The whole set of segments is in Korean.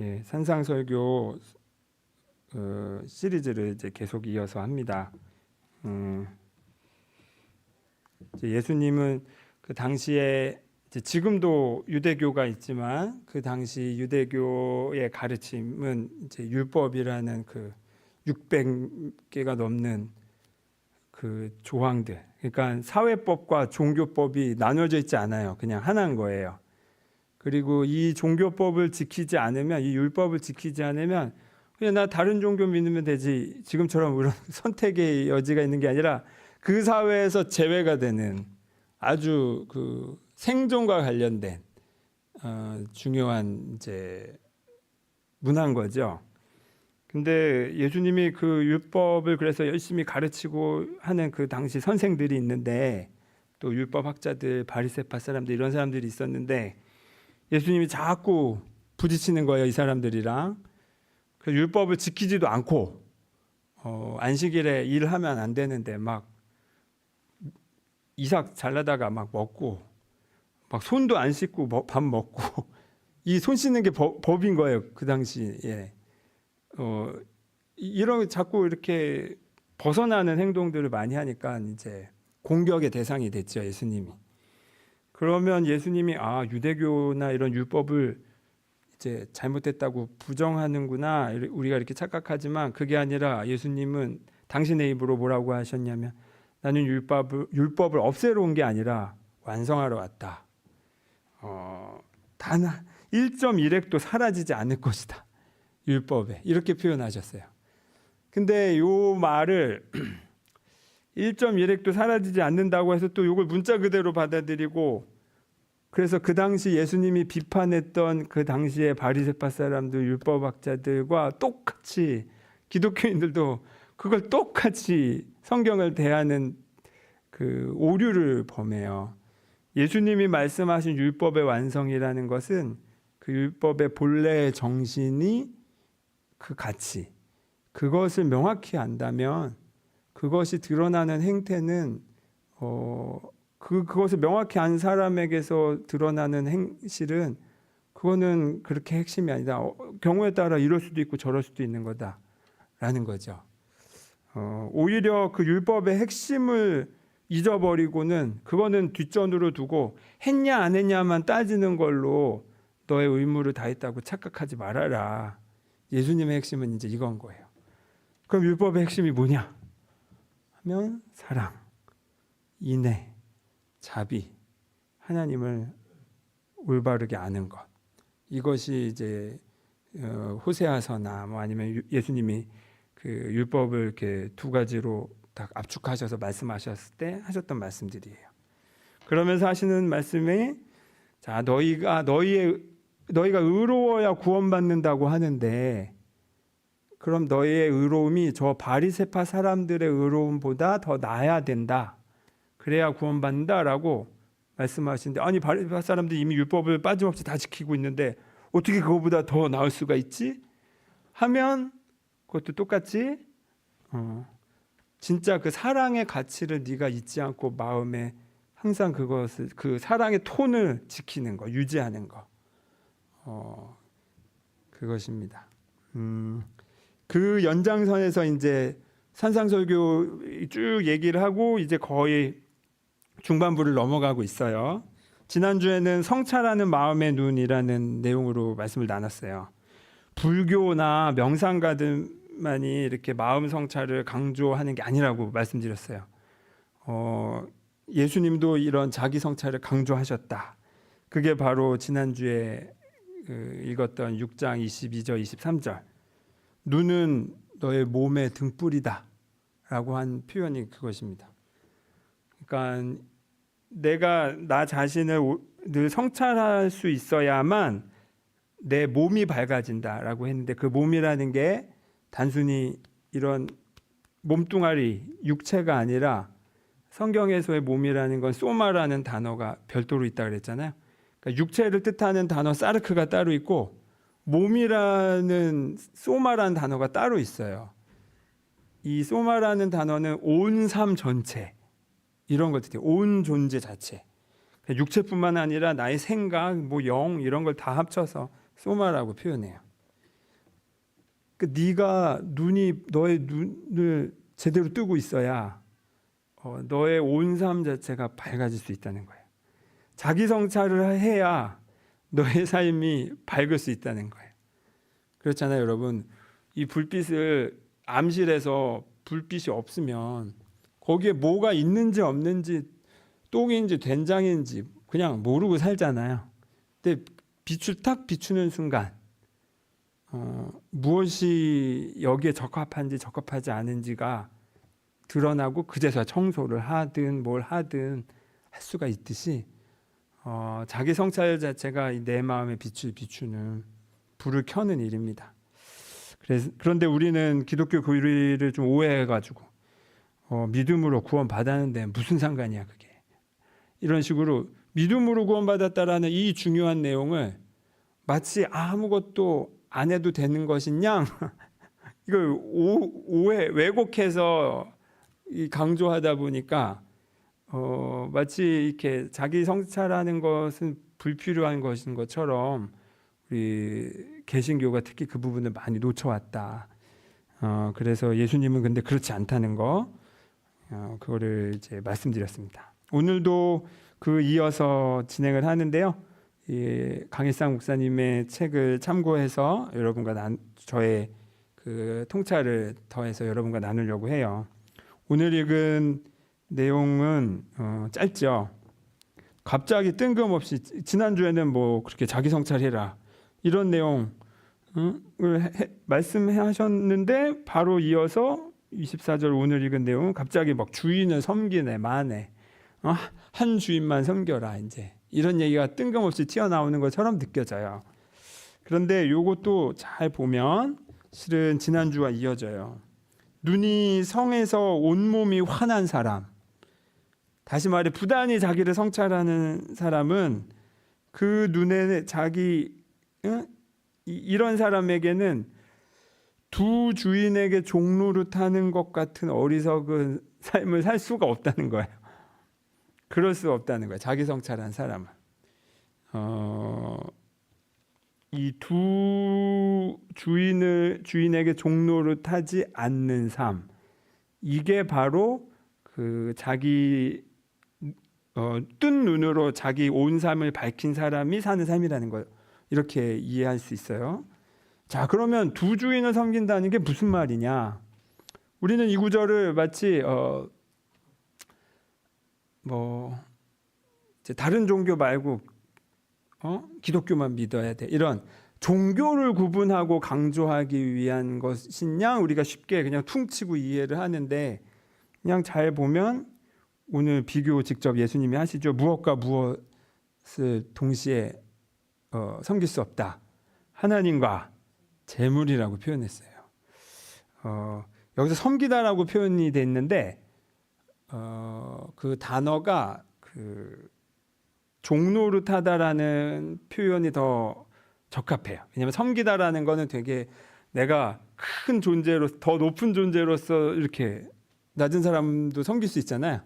예, 산상설교 시리즈를 이제 계속 이어서 합니다. 이제 예수님은 그 당시에 이제 지금도 유대교가 있지만 그 당시 유대교의 가르침은 이제 율법이라는 그 600개가 넘는 그 조항들, 그러니까 사회법과 종교법이 나눠져 있지 않아요. 그냥 하나인 거예요. 그리고 이 종교법을 지키지 않으면, 이 율법을 지키지 않으면 그냥 나 다른 종교 믿으면 되지, 지금처럼 이런 선택의 여지가 있는 게 아니라 그 사회에서 제외가 되는 아주 그 생존과 관련된 중요한 이제 문화인 거죠. 근데 예수님이 그 율법을 그래서 열심히 가르치고 하는 그 당시 선생들이 있는데, 또 율법 학자들, 바리새파 사람들, 이런 사람들이 있었는데 예수님이 자꾸 부딪히는 거예요, 이 사람들이랑. 그 율법을 지키지도 않고 안식일에 일하면 안 되는데 막 이삭 잘라다가 막 먹고, 막 손도 안 씻고 밥 먹고 이 손 씻는 게 법인 거예요, 그 당시에. 이런 자꾸 이렇게 벗어나는 행동들을 많이 하니까 이제 공격의 대상이 됐죠, 예수님이. 그러면 예수님이 유대교나 이런 율법을 이제 잘못됐다고 부정하는구나, 우리가 이렇게 착각하지만 그게 아니라, 예수님은 당신의 입으로 뭐라고 하셨냐면, 나는 율법을 없애러 온 게 아니라 완성하러 왔다. 단 1.1획도 사라지지 않을 것이다, 율법에. 이렇게 표현하셨어요. 근데 요 말을 1.1획도 사라지지 않는다고 해서 또 이걸 문자 그대로 받아들이고, 그래서 그 당시 예수님이 비판했던 그 당시의 바리새파 사람들, 율법학자들과 똑같이 기독교인들도 그걸 똑같이 성경을 대하는 그 오류를 범해요. 예수님이 말씀하신 율법의 완성이라는 것은 그 율법의 본래의 정신이, 그 가치, 그것을 명확히 안다면 그것이 드러나는 행태는 그것을 명확히 안 사람에게서 드러나는 행실은, 그거는 그렇게 핵심이 아니다. 경우에 따라 이럴 수도 있고 저럴 수도 있는 거다라는 거죠. 오히려 그 율법의 핵심을 잊어버리고는, 그거는 뒷전으로 두고 했냐 안 했냐만 따지는 걸로 너의 의무를 다했다고 착각하지 말아라. 예수님의 핵심은 이제 이건 거예요. 그럼 율법의 핵심이 뭐냐 하면, 사랑, 인애, 자비, 하나님을 올바르게 아는 것. 이것이 이제 호세아서나 뭐 아니면 예수님이 그 율법을 이렇게 두 가지로 딱 압축하셔서 말씀하셨을 때 하셨던 말씀들이에요. 그러면서 하시는 말씀이, 자, 너희가 의로워야 구원받는다고 하는데, 그럼 너희의 의로움이 저 바리새파 사람들의 의로움보다 더 나아야 된다, 그래야 구원받는다라고 말씀하시는데, 아니 바리새파 사람들이 이미 율법을 빠짐없이 다 지키고 있는데 어떻게 그거보다 더 나을 수가 있지? 하면, 그것도 똑같이 진짜 그 사랑의 가치를 네가 잊지 않고 마음에 항상 그것을, 그 사랑의 톤을 지키는 거, 유지하는 거, 그것입니다. 그 연장선에서 이제 산상설교 쭉 얘기를 하고 이제 거의 중반부를 넘어가고 있어요. 지난주에는 성찰하는 마음의 눈이라는 내용으로 말씀을 나눴어요. 불교나 명상가들만이 이렇게 마음 성찰을 강조하는 게 아니라고 말씀드렸어요. 예수님도 이런 자기 성찰을 강조하셨다. 그게 바로 지난주에 읽었던 6장 22절 23절, 눈은 너의 몸의 등불이다 라고 한 표현이 그것입니다. 그러니까 내가 나 자신을 늘 성찰할 수 있어야만 내 몸이 밝아진다라고 했는데, 그 몸이라는 게 단순히 이런 몸뚱아리, 육체가 아니라, 성경에서의 몸이라는 건 소마라는 단어가 별도로 있다 그랬잖아요. 그러니까 육체를 뜻하는 단어 사르크가 따로 있고, 몸이라는 소마라는 단어가 따로 있어요. 이 소마라는 단어는 온 삶 전체, 이런 것들이 온 존재 자체, 육체뿐만 아니라 나의 생각, 뭐 영, 이런 걸 다 합쳐서 소마라고 표현해요. 네가 너의 눈을 제대로 뜨고 있어야 너의 온 삶 자체가 밝아질 수 있다는 거예요. 자기 성찰을 해야 너의 삶이 밝을 수 있다는 거예요. 그렇잖아요, 여러분. 이 불빛을 암실에서 불빛이 없으면 거기에 뭐가 있는지 없는지 똥인지 된장인지 그냥 모르고 살잖아요. 근데 빛을 딱 비추는 순간 무엇이 여기에 적합한지 적합하지 않은지가 드러나고 그제서야 청소를 하든 뭘 하든 할 수가 있듯이 자기 성찰 자체가 내 마음의 빛을 비추는 불을 켜는 일입니다. 그런데 우리는 기독교 교리를 좀 오해해가지고 믿음으로 구원받았는데 무슨 상관이야 그게, 이런 식으로 믿음으로 구원받았다라는 이 중요한 내용을 마치 아무것도 안 해도 되는 것인 양 이걸 오해 왜곡해서 강조하다 보니까 마치 이렇게 자기 성찰하는 것은 불필요한 것인 것처럼 우리 개신교가 특히 그 부분을 많이 놓쳐왔다. 그래서 예수님은 근데 그렇지 않다는 거, 그거를 이제 말씀드렸습니다. 오늘도 그 이어서 진행을 하는데요. 강일상 목사님의 책을 참고해서 여러분과 저의 그 통찰을 더해서 여러분과 나누려고 해요. 오늘 읽은 내용은 짧죠. 갑자기 뜬금없이 지난주에는 뭐 그렇게 자기 성찰해라 이런 내용을 말씀하셨는데 바로 이어서 24절 오늘 읽은 내용은 갑자기 막 주인을 섬기네 마네, 한 주인만 섬겨라 이제 이런 얘기가 뜬금없이 튀어나오는 것처럼 느껴져요. 그런데 이것도 잘 보면 실은 지난주와 이어져요. 눈이 성에서 온몸이 환한 사람, 다시 말해 부단히 자기를 성찰하는 사람은 그 눈에 이런 사람에게는 두 주인에게 종노릇하는 것 같은 어리석은 삶을 살 수가 없다는 거예요. 그럴 수 없다는 거예요. 자기 성찰한 사람은 이 두 주인에게 종노릇하지 않는 삶, 이게 바로 그 자기 뜬 눈으로 자기 온 삶을 밝힌 사람이 사는 삶이라는 거, 이렇게 이해할 수 있어요. 자, 그러면 두 주인을 섬긴다는 게 무슨 말이냐? 우리는 이 구절을 마치 이제 다른 종교 말고 기독교만 믿어야 돼, 이런 종교를 구분하고 강조하기 위한 것인 양 우리가 쉽게 그냥 퉁치고 이해를 하는데, 그냥 잘 보면 오늘 비교 직접 예수님이 하시죠. 무엇과 무엇을 동시에 섬길 수 없다. 하나님과 재물이라고 표현했어요. 여기서 섬기다라고 표현이 돼 있는데 그 단어가 그 종노릇하다라는 표현이 더 적합해요. 왜냐하면 섬기다라는 거는 되게 내가 큰 존재로, 더 높은 존재로서 이렇게 낮은 사람도 섬길 수 있잖아요.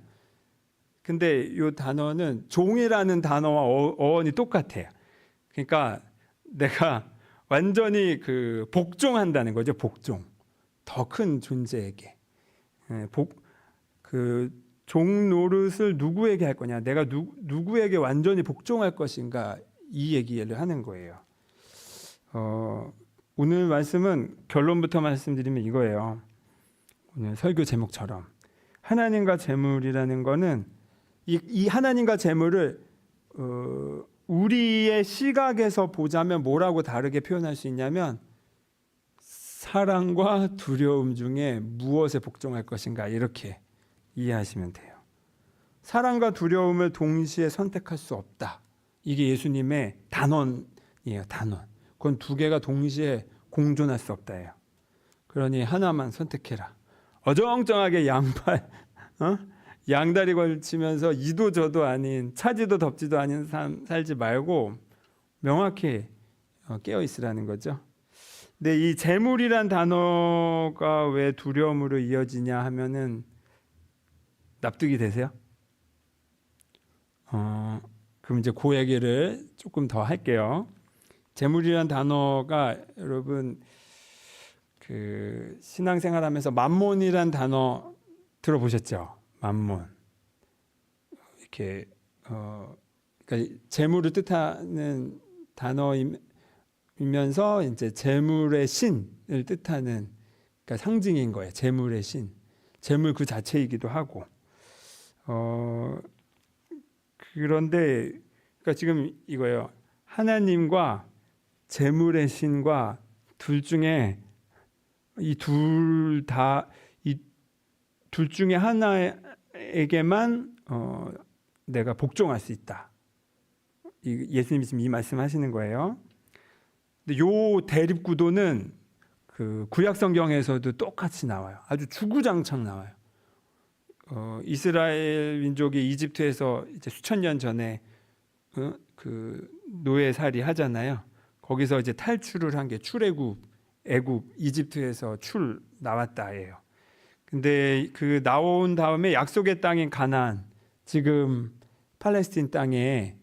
근데 이 단어는 종이라는 단어와 어원이 똑같아요. 그러니까 내가 완전히 그 복종한다는 거죠. 복종. 더 큰 존재에게. 그 종 노릇을 누구에게 할 거냐, 내가 누구에게 완전히 복종할 것인가, 이 얘기를 하는 거예요. 오늘 말씀은 결론부터 말씀드리면 이거예요. 오늘 설교 제목처럼 하나님과 재물이라는 거는 이 하나님과 재물을 우리의 시각에서 보자면 뭐라고 다르게 표현할 수 있냐면 사랑과 두려움 중에 무엇에 복종할 것인가, 이렇게 이해하시면 돼요. 사랑과 두려움을 동시에 선택할 수 없다. 이게 예수님의 단언이에요. 단언. 그건 두 개가 동시에 공존할 수 없다예요. 그러니 하나만 선택해라. 어정쩡하게 양팔 양다리 걸치면서 이도 저도 아닌, 차지도 덥지도 않은 삶 살지 말고 명확히 깨어 있으라는 거죠. 근데 이 재물이란 단어가 왜 두려움으로 이어지냐 하면은 납득이 되세요? 그럼 이제 그 얘기를 조금 더 할게요. 재물이란 단어가 여러분 그 신앙생활하면서 만몬이란 단어 들어보셨죠? 만몬. 이렇게 그러니까 재물을 뜻하는 단어이면서 이제 재물의 신을 뜻하는 그러니까 상징인 거예요. 재물의 신. 재물 그 자체이기도 하고. 그런데 그러니까 지금 이거예요. 하나님과 재물의 신과 둘 중에 이 둘 중에 하나에게만 내가 복종할 수 있다. 예수님이 지금 이 말씀하시는 거예요. 근데 요 대립 구도는 그 구약 성경에서도 똑같이 나와요. 아주 주구장창 나와요. 이스라엘 민족이 이집트에서 이제 수천 년 전에 그 노예살이 하잖아요. 거기서 이제 탈출을 한 게 출애굽, 애굽, 이집트에서 나왔다예요. 근데 그 나온 다음에 약속의 땅인 가나안, 지금 팔레스틴 땅에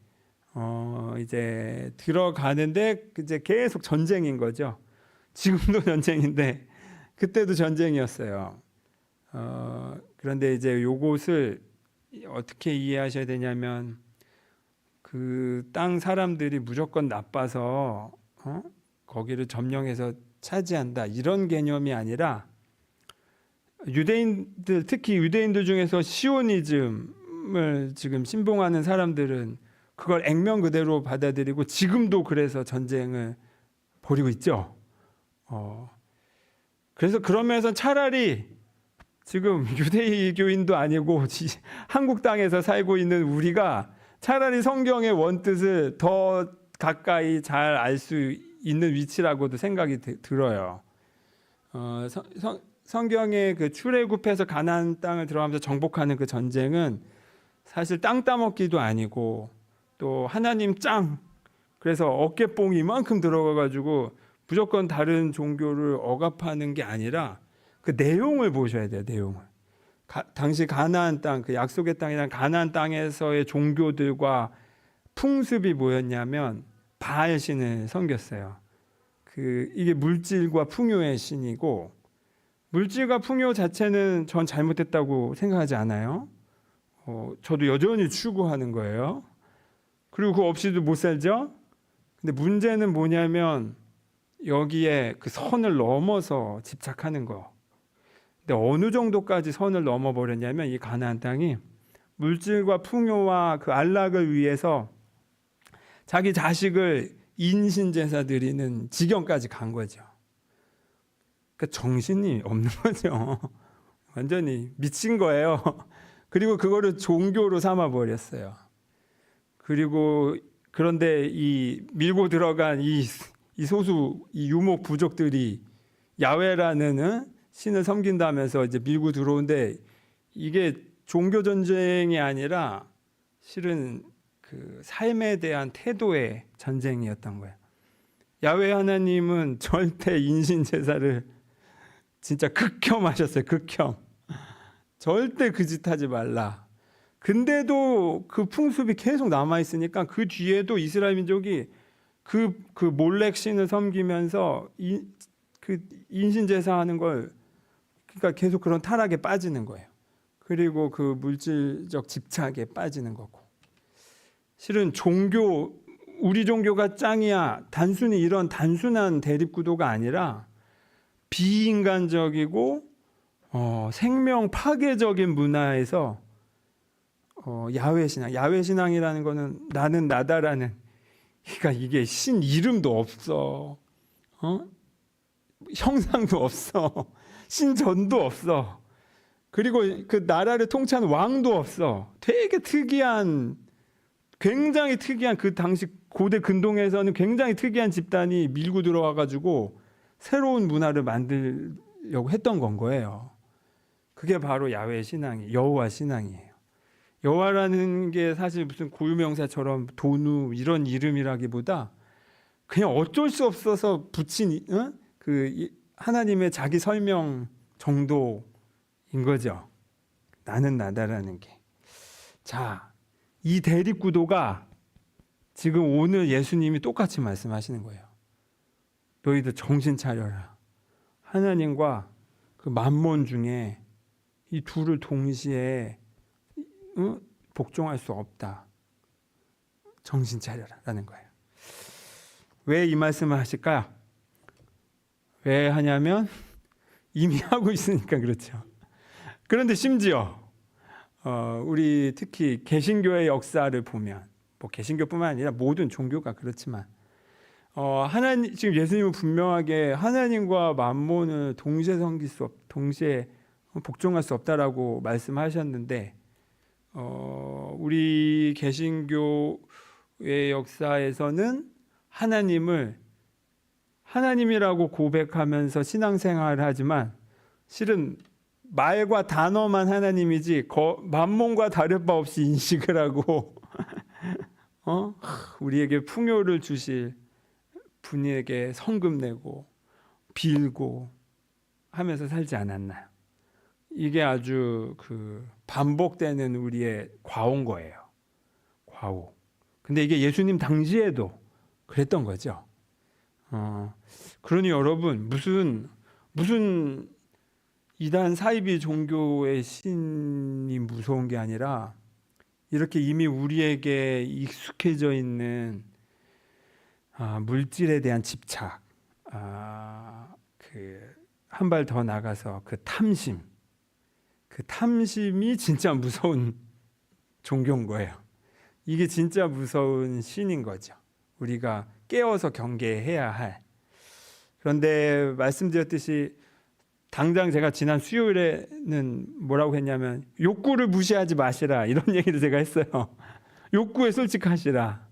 이제 들어가는데 이제 계속 전쟁인 거죠. 지금도 전쟁인데 그때도 전쟁이었어요. 그런데 이제 요것을 어떻게 이해하셔야 되냐면 그 땅 사람들이 무조건 나빠서 거기를 점령해서 차지한다 이런 개념이 아니라 유대인들 특히 유대인들 중에서 시오니즘을 지금 신봉하는 사람들은 그걸 액면 그대로 받아들이고 지금도 그래서 전쟁을 벌이고 있죠. 그래서 그러면서 차라리 지금 유대교인도 아니고 한국 땅에서 살고 있는 우리가 차라리 성경의 원뜻을 더 가까이 잘 알 수 있는 위치라고도 생각이 들어요. 성경의 그 출애굽해서 가나안 땅을 들어가면서 정복하는 그 전쟁은 사실 땅 따먹기도 아니고 또 하나님 짱 그래서 어깨뽕이 이만큼 들어가가지고 무조건 다른 종교를 억압하는 게 아니라 그 내용을 보셔야 돼요. 내용을. 당시 가나안 땅, 그 약속의 땅이란 가나안 땅에서의 종교들과 풍습이 뭐였냐면 바알 신을 섬겼어요. 이게 물질과 풍요의 신이고 물질과 풍요 자체는 전 잘못됐다고 생각하지 않아요. 저도 여전히 추구하는 거예요. 그리고 그거 없이도 못 살죠. 근데 문제는 뭐냐면 여기에 그 선을 넘어서 집착하는 거. 근데 어느 정도까지 선을 넘어버렸냐면 이 가나안 땅이 물질과 풍요와 그 안락을 위해서 자기 자식을 인신제사 드리는 지경까지 간 거죠. 그러니까 정신이 없는 거죠. 완전히 미친 거예요. 그리고 그거를 종교로 삼아 버렸어요. 그리고 그런데 이 밀고 들어간 이 소수 이 유목 부족들이 야훼라는 신을 섬긴다면서 이제 밀고 들어오는데 이게 종교 전쟁이 아니라 실은 그 삶에 대한 태도의 전쟁이었던 거예요. 야훼 하나님은 절대 인신 제사를 진짜 극혐하셨어요. 극혐. 절대 그 짓 하지 말라. 근데도 그 풍습이 계속 남아 있으니까 그 뒤에도 이스라엘 민족이 그 몰렉 신을 섬기면서 그 인신 제사하는 걸 그러니까 계속 그런 타락에 빠지는 거예요. 그리고 그 물질적 집착에 빠지는 거고. 실은 우리 종교가 짱이야. 단순히 이런 단순한 대립 구도가 아니라 비인간적이고 생명 파괴적인 문화에서 야훼 신앙이라는 거는 나는 나다라는 그러니까 이게 신 이름도 없어. 형상도 없어. 신전도 없어. 그리고 그 나라를 통치하는 왕도 없어. 되게 굉장히 특이한 그 당시 고대 근동에서는 굉장히 특이한 집단이 밀고 들어와 가지고 새로운 문화를 만들려고 했던 건 거예요. 그게 바로 야훼 신앙이 여호와 신앙이에요. 여호와라는 게 사실 무슨 고유명사처럼 도누 이런 이름이라기보다 그냥 어쩔 수 없어서 붙인 그 하나님의 자기 설명 정도인 거죠. 나는 나다라는 게. 자, 이 대립 구도가 지금 오늘 예수님이 똑같이 말씀하시는 거예요. 너희들 정신 차려라. 하나님과 그 만몬 중에 이 둘을 동시에 복종할 수 없다. 정신 차려라라는 거예요. 왜 이 말씀을 하실까요? 왜 하냐면 이미 하고 있으니까 그렇죠. 그런데 심지어 우리 특히 개신교의 역사를 보면, 뭐 개신교뿐만 아니라 모든 종교가 그렇지만 하나님, 지금 예수님은 분명하게 하나님과 만몬을 동시에 섬길 수 없, 동시에 복종할 수 없다라고 말씀하셨는데, 우리 개신교의 역사에서는 하나님을 하나님이라고 고백하면서 신앙생활을 하지만 실은 말과 단어만 하나님이지 만몬과 다를 바 없이 인식을 하고 우리에게 풍요를 주실 분에게 성금 내고 빌고 하면서 살지 않았나요? 이게 아주 반복되는 우리의 과오인 거예요. 과오. 근데 이게 예수님 당시에도 그랬던 거죠. 그러니 여러분, 무슨 이단 사이비 종교의 신이 무서운 게 아니라 이렇게 이미 우리에게 익숙해져 있는 물질에 대한 집착, 한 발 더 나가서 그 탐심이 진짜 무서운 종교인 거예요. 이게 진짜 무서운 신인 거죠. 우리가 깨어서 경계해야 할. 그런데 말씀드렸듯이 당장 제가 지난 수요일에는 뭐라고 했냐면 욕구를 무시하지 마시라 이런 얘기를 제가 했어요. 욕구에 솔직하시라.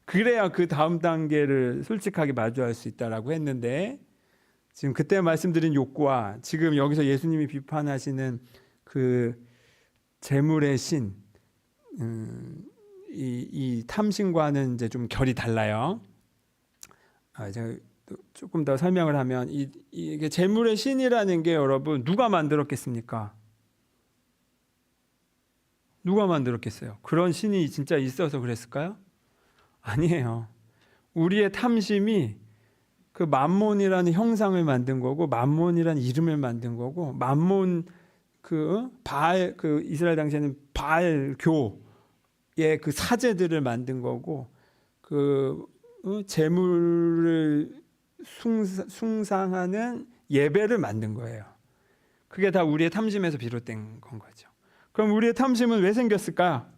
그래야 그 다음 단계를 솔직하게 마주할 수 있다라고 했는데, 지금 그때 말씀드린 욕구와 지금 여기서 예수님이 비판하시는 그 재물의 신, 이 탐심과는 이제 좀 결이 달라요. 제가 조금 더 설명을 하면 이게 재물의 신이라는 게 여러분 누가 만들었겠습니까? 누가 만들었겠어요? 그런 신이 진짜 있어서 그랬을까요? 아니에요. 우리의 탐심이 그 만몬이라는 형상을 만든 거고, 만몬이라는 이름을 만든 거고, 만몬 바알, 이스라엘 당시에는 바알교의 그 사제들을 만든 거고, 재물을 숭상하는 예배를 만든 거예요. 그게 다 우리의 탐심에서 비롯된 건 거죠. 그럼 우리의 탐심은 왜 생겼을까?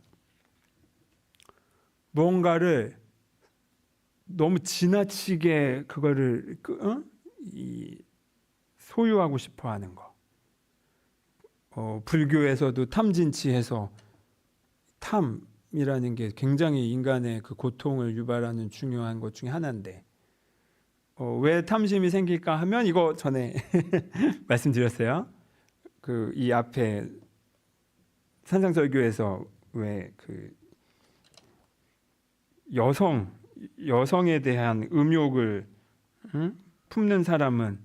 뭔가를 너무 지나치게 그거를 소유하고 싶어 하는 거. 불교에서도 탐진치해서 탐이라는 게 굉장히 인간의 그 고통을 유발하는 중요한 것 중에 하나인데, 왜 탐심이 생길까 하면 이거 전에 말씀드렸어요. 이 앞에 산상설교에서 왜 여성에 대한 음욕을 품는 사람은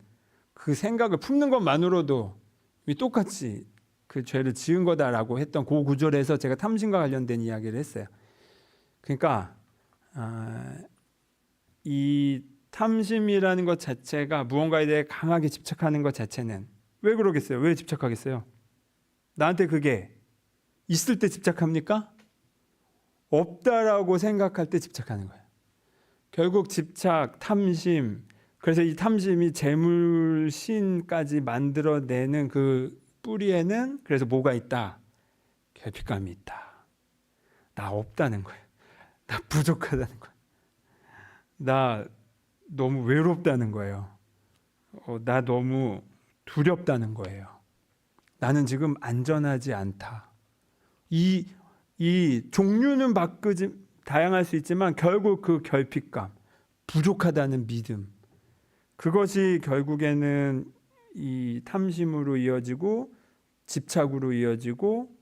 그 생각을 품는 것만으로도 똑같이 그 죄를 지은 거다라고 했던 그 구절에서 제가 탐심과 관련된 이야기를 했어요. 그러니까 이 탐심이라는 것 자체가 무언가에 대해 강하게 집착하는 것 자체는 왜 그러겠어요? 왜 집착하겠어요? 나한테 그게 있을 때 집착합니까? 없다라고 생각할 때 집착하는 거예요. 결국 집착, 탐심, 그래서 이 탐심이 재물신까지 만들어내는 그 뿌리에는 그래서 뭐가 있다? 결핍감이 있다. 나 없다는 거예요. 나 부족하다는 거예요. 나 너무 외롭다는 거예요. 나 너무 두렵다는 거예요. 나는 지금 안전하지 않다. 이 종류는 바꾸지 다양할 수 있지만 결국 그 결핍감, 부족하다는 믿음, 그것이 결국에는 이 탐심으로 이어지고 집착으로 이어지고,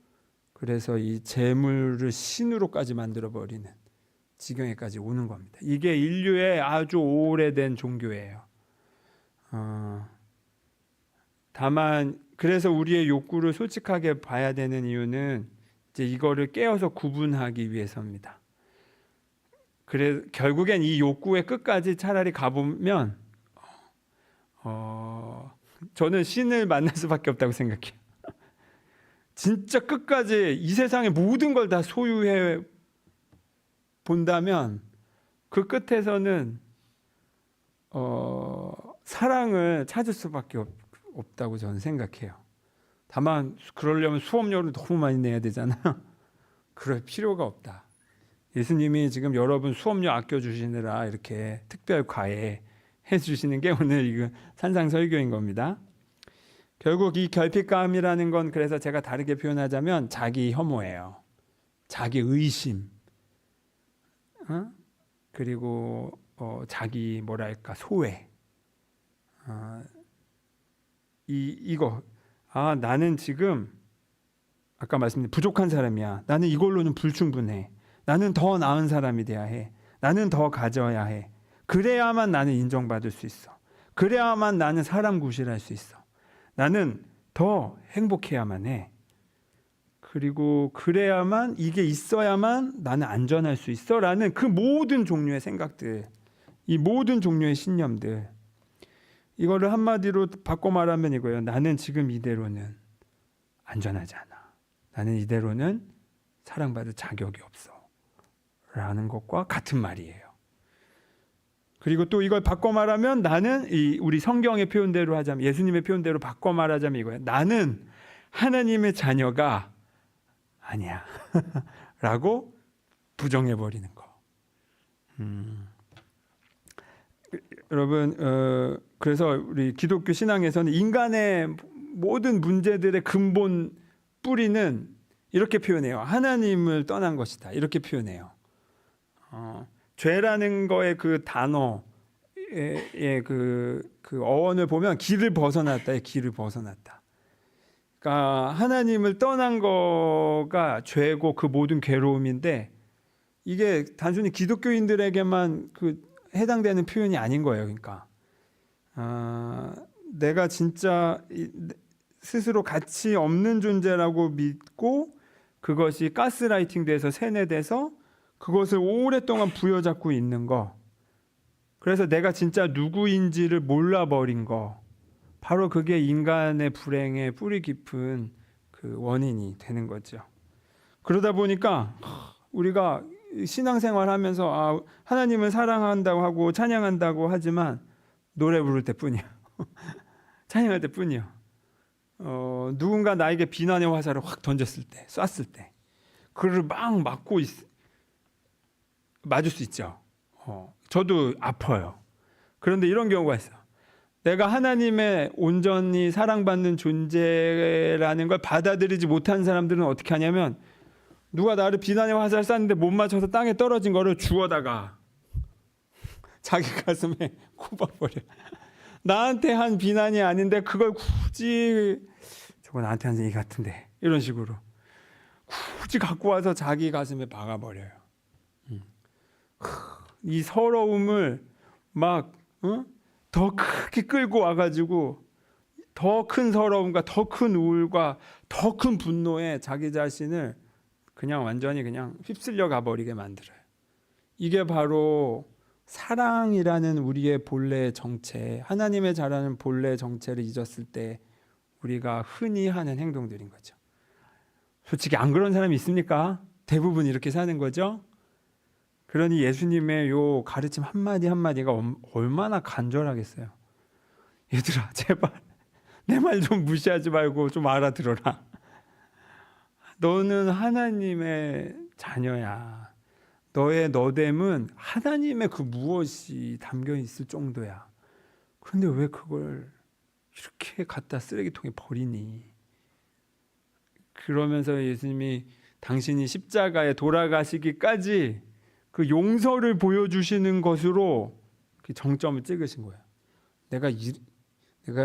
그래서 이 재물을 신으로까지 만들어버리는 지경에까지 오는 겁니다. 이게 인류의 아주 오래된 종교예요. 다만 그래서 우리의 욕구를 솔직하게 봐야 되는 이유는 이제 이거를 깨어서 구분하기 위해서입니다. 그래 결국엔 이 욕구의 끝까지 차라리 가보면 저는 신을 만날 수밖에 없다고 생각해요. 진짜 끝까지 이 세상의 모든 걸 다 소유해 본다면 그 끝에서는 사랑을 찾을 수밖에 없다고 저는 생각해요. 다만 그러려면 수업료를 너무 많이 내야 되잖아요. 그럴 필요가 없다. 예수님이 지금 여러분 수업료 아껴주시느라 이렇게 특별 과외 해주시는 게 오늘 이거 산상설교인 겁니다. 결국 이 결핍감이라는 건 그래서 제가 다르게 표현하자면 자기 혐오예요. 자기 의심, 그리고 자기 뭐랄까 소외. 이거 나는 지금 아까 말씀드린 부족한 사람이야. 나는 이걸로는 불충분해. 나는 더 나은 사람이 돼야 해. 나는 더 가져야 해. 그래야만 나는 인정받을 수 있어. 그래야만 나는 사람 구실할 수 있어. 나는 더 행복해야만 해. 그리고 그래야만 이게 있어야만 나는 안전할 수 있어 라는 그 모든 종류의 생각들, 이 모든 종류의 신념들, 이거를 한마디로 바꿔 말하면 이거예요. 나는 지금 이대로는 안전하지 않아. 나는 이대로는 사랑받을 자격이 없어 라는 것과 같은 말이에요. 그리고 또 이걸 바꿔 말하면 나는 우리 성경의 표현대로 하자면, 예수님의 표현대로 바꿔 말하자면 이거예요. 나는 하나님의 자녀가 아니야 라고 부정해버리는 거. 여러분, 그래서 우리 기독교 신앙에서는 인간의 모든 문제들의 근본 뿌리는 이렇게 표현해요. 하나님을 떠난 것이다. 이렇게 표현해요. 죄라는 거의 그 단어의 그 어원을 보면 길을 벗어났다. 길을 벗어났다. 그러니까 하나님을 떠난 거가 죄고 그 모든 괴로움인데, 이게 단순히 기독교인들에게만 해당되는 표현이 아닌 거예요. 그러니까 내가 진짜 스스로 가치 없는 존재라고 믿고 그것이 가스라이팅 돼서 세뇌돼서 그것을 오랫동안 부여잡고 있는 거, 그래서 내가 진짜 누구인지를 몰라버린 거, 바로 그게 인간의 불행의 뿌리 깊은 그 원인이 되는 거죠. 그러다 보니까 우리가 신앙생활 하면서 하나님을 사랑한다고 하고 찬양한다고 하지만 노래 부를 때뿐이야. 찬양할 때뿐이야. 누군가 나에게 비난의 화살을 확 던졌을 때, 쐈을 때 그를 막 맞을 수 있죠. 저도 아파요. 그런데 이런 경우가 있어. 내가 하나님의 온전히 사랑받는 존재라는 걸 받아들이지 못한 사람들은 어떻게 하냐면, 누가 나를 비난의 화살 쐈는데 못 맞춰서 땅에 떨어진 거를 주워다가 자기 가슴에 꼽아버려. 나한테 한 비난이 아닌데 그걸 굳이, 저거 나한테 한 얘기 같은데, 이런 식으로 굳이 갖고 와서 자기 가슴에 박아버려요. 이 서러움을 막 더 크게 끌고 와가지고 더 큰 서러움과 더 큰 우울과 더 큰 분노에 자기 자신을 그냥 완전히 그냥 휩쓸려 가버리게 만들어요. 이게 바로 사랑이라는 우리의 본래 정체, 하나님의 자라는 본래 정체를 잊었을 때 우리가 흔히 하는 행동들인 거죠. 솔직히 안 그런 사람이 있습니까? 대부분 이렇게 사는 거죠. 그러니 예수님의 요 가르침 한마디 한마디가 얼마나 간절하겠어요. 얘들아, 제발 내 말 좀 무시하지 말고 좀 알아들어라. 너는 하나님의 자녀야. 너의 너됨은 하나님의 그 무엇이 담겨 있을 정도야. 그런데 왜 그걸 이렇게 갖다 쓰레기통에 버리니? 그러면서 예수님이 당신이 십자가에 돌아가시기까지 그 용서를 보여주시는 것으로 그 정점을 찍으신 거예요. 내가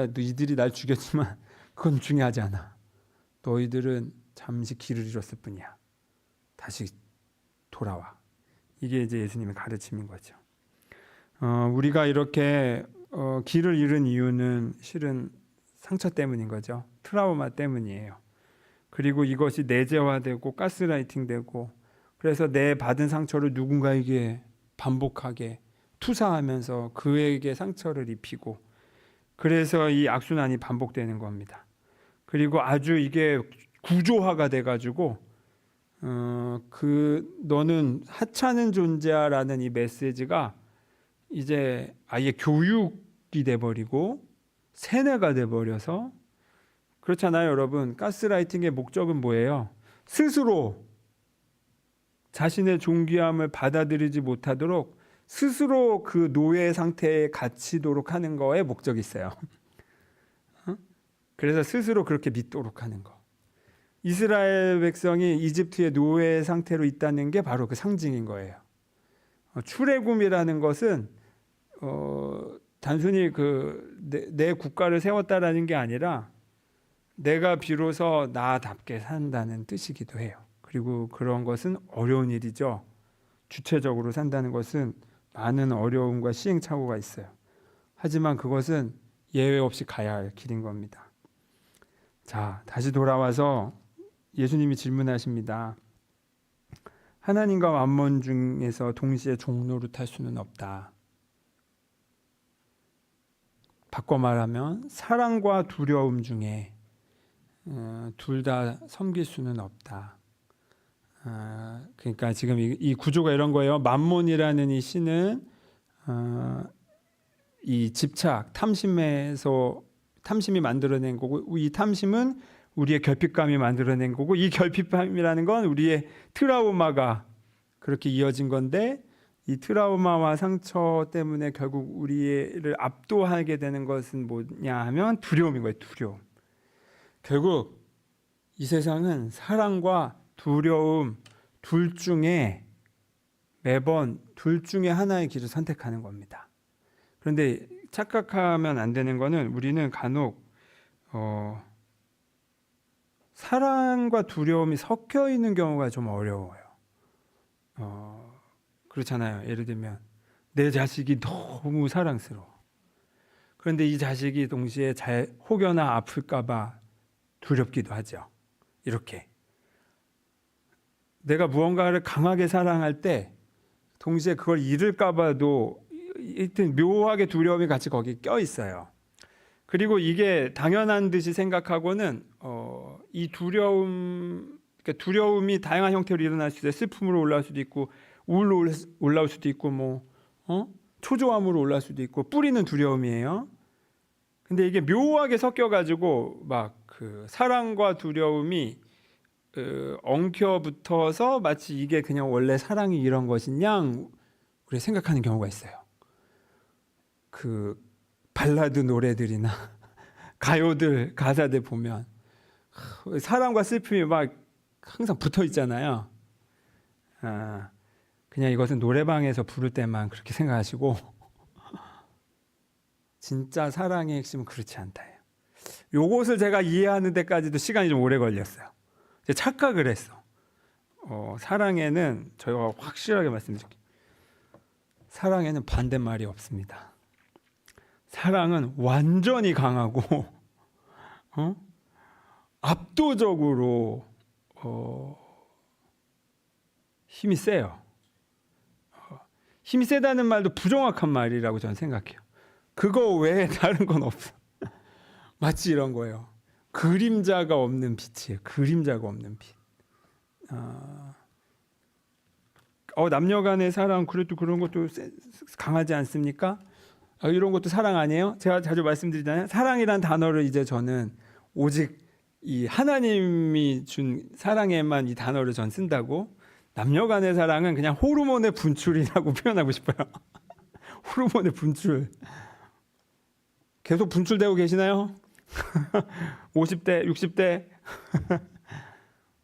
너희들이 날 죽였지만 그건 중요하지 않아. 너희들은 잠시 길을 잃었을 뿐이야. 다시 돌아와. 이게 이제 예수님의 가르침인 거죠. 우리가 이렇게 길을 잃은 이유는 실은 상처 때문인 거죠. 트라우마 때문이에요. 그리고 이것이 내재화되고 가스라이팅되고, 그래서 내 받은 상처를 누군가에게 반복하게 투사하면서 그에게 상처를 입히고, 그래서 이 악순환이 반복되는 겁니다. 그리고 아주 이게 구조화가 돼가지고 너는 하찮은 존재야라는 이 메시지가 이제 아예 교육이 돼버리고 세뇌가 돼버려서 그렇잖아요, 여러분. 가스라이팅의 목적은 뭐예요? 스스로 자신의 존귀함을 받아들이지 못하도록 스스로 그 노예 상태에 갇히도록 하는 거에 목적이 있어요. 그래서 스스로 그렇게 믿도록 하는 거. 이스라엘 백성이 이집트의 노예 상태로 있다는 게 바로 그 상징인 거예요. 출애굽이라는 것은 단순히 내 국가를 세웠다라는 게 아니라 내가 비로소 나답게 산다는 뜻이기도 해요. 그리고 그런 것은 어려운 일이죠. 주체적으로 산다는 것은 많은 어려움과 시행착오가 있어요. 하지만 그것은 예외 없이 가야 할 길인 겁니다. 자, 다시 돌아와서 예수님이 질문하십니다. 하나님과 만몬 중에서 동시에 종노릇할 수는 없다. 바꿔 말하면 사랑과 두려움 중에 둘 다 섬길 수는 없다. 그러니까 지금 이 구조가 이런 거예요. 만몬이라는 이 신은 이 집착, 탐심이 만들어낸 거고, 이 탐심은 우리의 결핍감이 만들어낸 거고, 이 결핍감이라는 건 우리의 트라우마가 그렇게 이어진 건데, 이 트라우마와 상처 때문에 결국 우리를 압도하게 되는 것은 뭐냐 하면 두려움인 거예요. 두려움. 결국 이 세상은 사랑과 두려움 매번 둘 중에 하나의 길을 선택하는 겁니다. 그런데 착각하면 안 되는 거는 우리는 간혹 사랑과 두려움이 섞여 있는 경우가 좀 어려워요. 그렇잖아요. 예를 들면 내 자식이 너무 사랑스러워. 그런데 이 자식이 동시에 혹여나 아플까봐 두렵기도 하죠. 이렇게 내가 무언가를 강하게 사랑할 때 동시에 그걸 잃을까봐도 하여튼 묘하게 두려움이 같이 거기 껴 있어요. 그리고 이게 당연한 듯이 생각하고는 이 그러니까 두려움이 다양한 형태로 일어날 수도 있어요. 슬픔으로 올라올 수도 있고 우울로 올라올 수도 있고 초조함으로 올라올 수도 있고 뿌리는 두려움이에요. 근데 이게 묘하게 섞여가지고 막 그 사랑과 두려움이 엉켜붙어서 마치 이게 그냥 원래 사랑이 이런 것이냐 우리 생각하는 경우가 있어요. 그 발라드 노래들이나 가요들 가사들 보면 사랑과 슬픔이 막 항상 붙어 있잖아요. 그냥 이것은 노래방에서 부를 때만 그렇게 생각하시고 진짜 사랑의 핵심은 그렇지 않다. 요것을 제가 이해하는 데까지도 시간이 좀 오래 걸렸어요. 착각을 했어. 사랑에는 저희가 확실하게 말씀드릴게요. 사랑에는 반대말이 없습니다. 사랑은 완전히 강하고 압도적으로 힘이 세요. 힘이 세다는 말도 부정확한 말이라고 저는 생각해요. 그거 외에 다른 건 없어. 마치 이런 거예요. 그림자가 없는 빛이에요. 그림자가 없는 빛. 남녀 간의 사랑 그래도 그런 것도 강하지 않습니까? 이런 것도 사랑 아니에요? 제가 자주 말씀드리잖아요. 사랑이란 단어를 이제 저는 오직 이 하나님이 준 사랑에만 이 단어를 전 쓴다고. 남녀 간의 사랑은 그냥 호르몬의 분출이라고 표현하고 싶어요. 호르몬의 분출. 계속 분출되고 계시나요? 50대, 60대?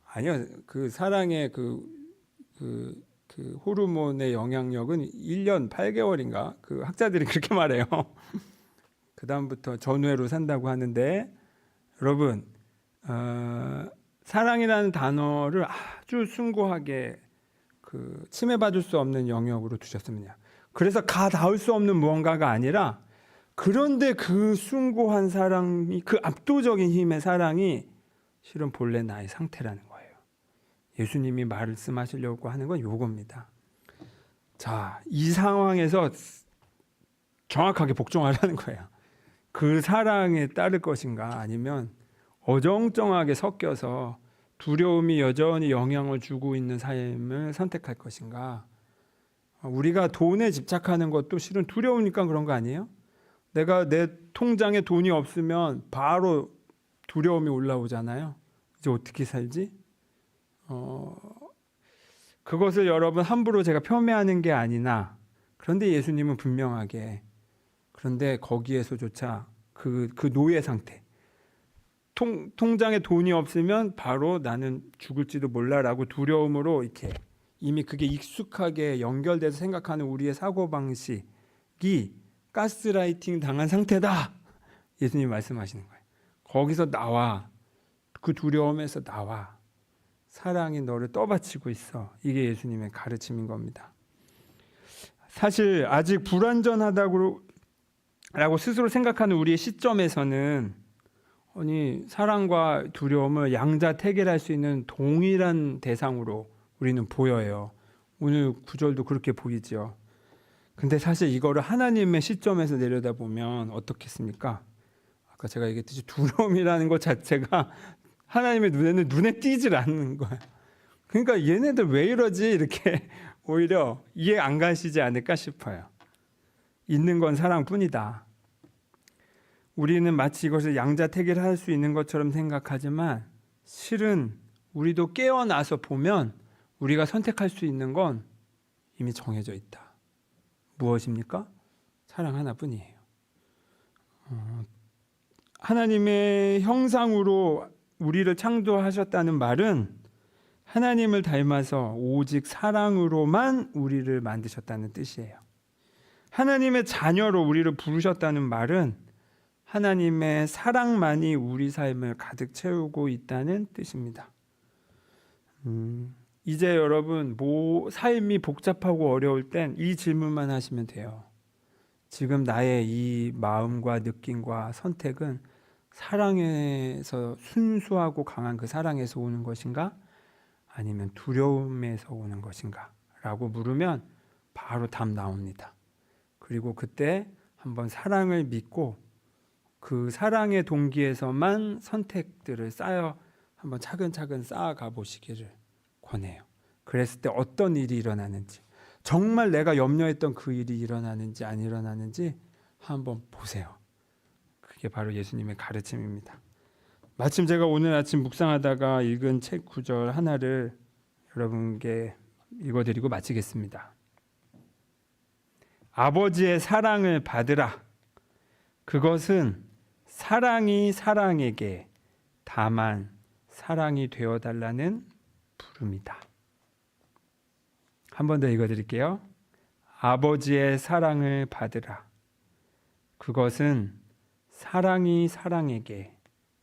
아니요. 그 사랑의 그 호르몬의 영향력은 1년 8개월인가? 그 학자들이 그렇게 말해요. 그 다음부터 전후회로 산다고 하는데, 여러분, 사랑이라는 단어를 아주 숭고하게 침해받을 수 없는 영역으로 두셨습니다. 그래서 가닿을 수 없는 무언가가 아니라, 그런데 그 숭고한 사랑이, 그 압도적인 힘의 사랑이 실은 본래 나의 상태라는 거예요. 예수님이 말씀하시려고 하는 건 요겁니다. 자, 이 상황에서 정확하게 복종하라는 거예요. 그 사랑에 따를 것인가, 아니면 어정쩡하게 섞여서 두려움이 여전히 영향을 주고 있는 삶을 선택할 것인가. 우리가 돈에 집착하는 것도 실은 두려우니까 그런 거 아니에요? 내가 내 통장에 돈이 없으면 바로 두려움이 올라오잖아요. 이제 어떻게 살지? 그것을 여러분 함부로 제가 폄훼하는 게 아니나, 그런데 예수님은 분명하게, 그런데 거기에서조차 그 노예 상태, 통장에 돈이 없으면 바로 나는 죽을지도 몰라라고 두려움으로 이렇게 이미 그게 익숙하게 연결돼서 생각하는 우리의 사고방식이 가스라이팅 당한 상태다. 예수님이 말씀하시는 거예요. 거기서 나와. 그 두려움에서 나와. 사랑이 너를 떠받치고 있어. 이게 예수님의 가르침인 겁니다. 사실 아직 불완전하다고 스스로 생각하는 우리의 시점에서는, 아니, 사랑과 두려움을 양자택일할 수 있는 동일한 대상으로 우리는 보여요. 오늘 구절도 그렇게 보이죠. 근데 사실 이거를 하나님의 시점에서 내려다보면 어떻겠습니까? 아까 제가 얘기했듯이 두려움이라는 것 자체가 하나님의 눈에는 눈에 띄질 않는 거예요. 그러니까 얘네들 왜 이러지? 이렇게 오히려 이해 안 가시지 않을까 싶어요. 있는 건 사랑뿐이다. 우리는 마치 이것을 양자택일할 수 있는 것처럼 생각하지만, 실은 우리도 깨어나서 보면 우리가 선택할 수 있는 건 이미 정해져 있다. 무엇입니까? 사랑 하나뿐이에요. 하나님의 형상으로 우리를 창조하셨다는 말은 하나님을 닮아서 오직 사랑으로만 우리를 만드셨다는 뜻이에요. 하나님의 자녀로 우리를 부르셨다는 말은 하나님의 사랑만이 우리 삶을 가득 채우고 있다는 뜻입니다. 이제 여러분, 삶이 복잡하고 어려울 땐 이 질문만 하시면 돼요. 지금 나의 이 마음과 느낌과 선택은 사랑에서, 순수하고 강한 그 사랑에서 오는 것인가? 아니면 두려움에서 오는 것인가? 라고 물으면 바로 답 나옵니다. 그리고 그때 한번 사랑을 믿고 그 사랑의 동기에서만 선택들을 한번 차근차근 쌓아가 보시기를 권해요. 그랬을 때 어떤 일이 일어나는지, 정말 내가 염려했던 그 일이 일어나는지 안 일어나는지 한번 보세요. 그게 바로 예수님의 가르침입니다. 마침 제가 오늘 아침 묵상하다가 읽은 책 구절 하나를 여러분께 읽어드리고 마치겠습니다. 아버지의 사랑을 받으라. 그것은 사랑이 사랑에게 다만 사랑이 되어달라는 부름이다. 한 번 더 읽어드릴게요. 아버지의 사랑을 받으라. 그것은 사랑이 사랑에게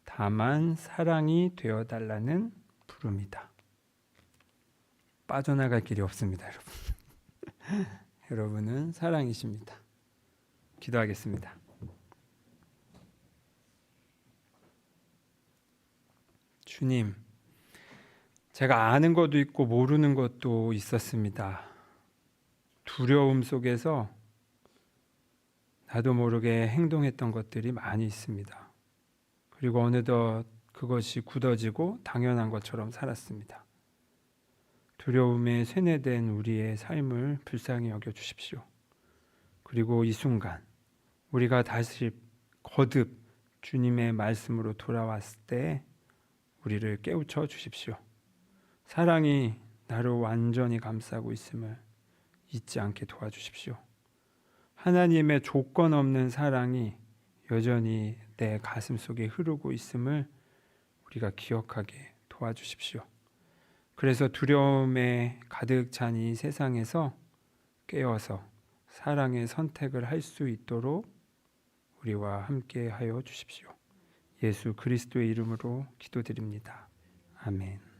다만 사랑이 되어달라는 부름이다. 빠져나갈 길이 없습니다, 여러분. 여러분은 사랑이십니다. 기도하겠습니다. 주님, 제가 아는 것도 있고 모르는 것도 있었습니다. 두려움 속에서 나도 모르게 행동했던 것들이 많이 있습니다. 그리고 어느덧 그것이 굳어지고 당연한 것처럼 살았습니다. 두려움에 세뇌된 우리의 삶을 불쌍히 여겨주십시오. 그리고 이 순간 우리가 다시 거듭 주님의 말씀으로 돌아왔을 때 우리를 깨우쳐 주십시오. 사랑이 나를 완전히 감싸고 있음을 잊지 않게 도와주십시오. 하나님의 조건 없는 사랑이 여전히 내 가슴 속에 흐르고 있음을 우리가 기억하게 도와주십시오. 그래서 두려움에 가득 찬 이 세상에서 깨어서 사랑의 선택을 할 수 있도록 우리와 함께 하여 주십시오. 예수 그리스도의 이름으로 기도드립니다. 아멘.